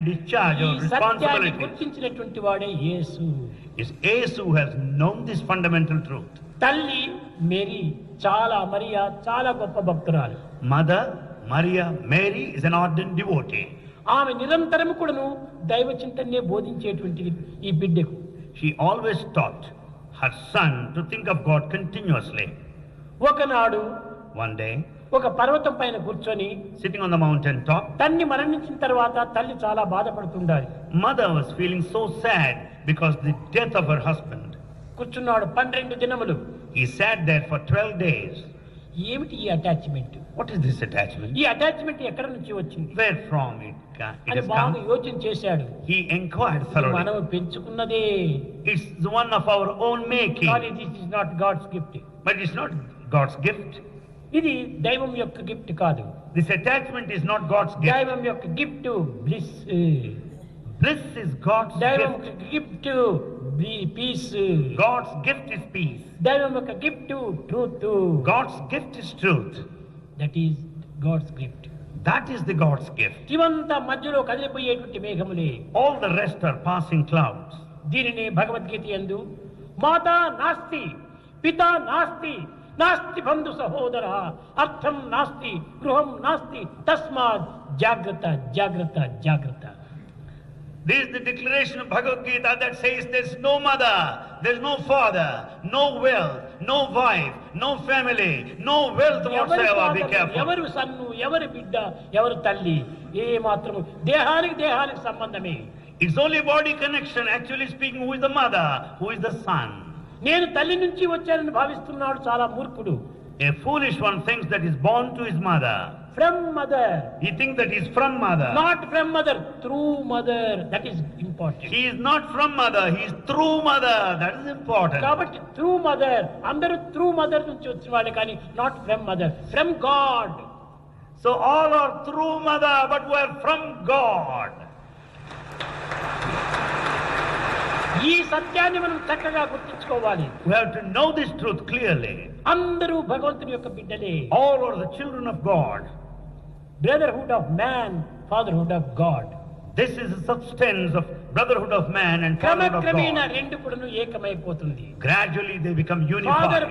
discharge ఈ our సత్యాన్ని responsibilities. గుర్తించినటువంటి వాడే యేసు. It's Ace who has known this fundamental truth. తల్లి మేరీ మరియా చాలా గొప్ప భక్తురాలు. Mother Maria Mary is an ardent devotee. ఆమె నిరంతరము కూడాను దైవ చింతనే బోధించేటువంటి ఈ బిడ్డకు. She always taught her son to think of God continuously. ఒకనాడు One day, ఒక పర్వతం పైన కూర్చొని sitting on the mountain top, తల్లి మరణించిన తర్వాత తల్లి చాలా బాధపడుతుండాలి. mother was feeling so sad because the death of her husband. కూర్చున్నాడు 12 దినములు. He sat there for 12 days. ఏమిటి ఈ attachment? What is this attachment? ఈ అటాచ్మెంట్ ఎక్కడి నుంచి వచ్చింది Where from it అని has బాగా come? యోచన చేశాడు. He inquired thoroughly. మనం పెంచుకున్నదే, It's the one of our own making. కానీ this is not God's gift. But it's not God's gift. ఇది దైవం యొక్క గిఫ్ట్ కాదు. This attachment is not God's gift. దైవం యొక్క gift bliss. Bliss is God's దైవం gift. యొక్క gift peace. God's gift is peace. దైవం యొక్క gift truth. God's gift is truth. That is God's gift. That is the God's gift. ఇవంతా మధ్యలో కదిలిపోయేటువంటి మేఘములే. All the rest are passing clouds. దీనిని భగవద్గీత యందు మాతా నాస్తి పితా నాస్తి నాస్తి బంధు సహోదర అర్థం నాస్తి గృహం నాస్తి తస్మాత్ జాగ్రత్త జాగ్రత్త జాగ్రత్త. This is the declaration of Bhagavad Gita that says there's no mother, there's no father, no wealth, no wife, no family, no wealth whatsoever. Be careful. ఎవరు సన్ను, ఎవరు బిడ్డ, ఎవరు తల్లి, ఏ మాత్రము దేహానికి సంబంధమే. It's only body connection. Actually speaking, who is the mother, who is the son? నేను తల్లి నుంచి వచ్చానని భావిస్తున్నాడు చాలా మూర్ఖుడు. A foolish one thinks that he's born to his mother. From mother. He thinks that he's from mother. Not from mother, through mother. That is important. He is not from mother, he is through mother. That is important. కాబట్టి through mother, అందరూ through mother నుంచి వచ్చిన వాళ్ళే కానీ not from mother, from God. So all are through mother, but we are from God. ఈ సత్యాన్ని మనం చక్కగా గుర్తించుకోవాలి. We have to know this truth clearly. అందరూ భగవంతుని యొక్క బిడ్డలే. All are the children of God. Brotherhood of man, fatherhood of God. This is the substance of brotherhood of man and fatherhood of క్రమక్రమేణా God. రెండు కూడాను ఏకమైపోతుంది. Gradually they become unified. Father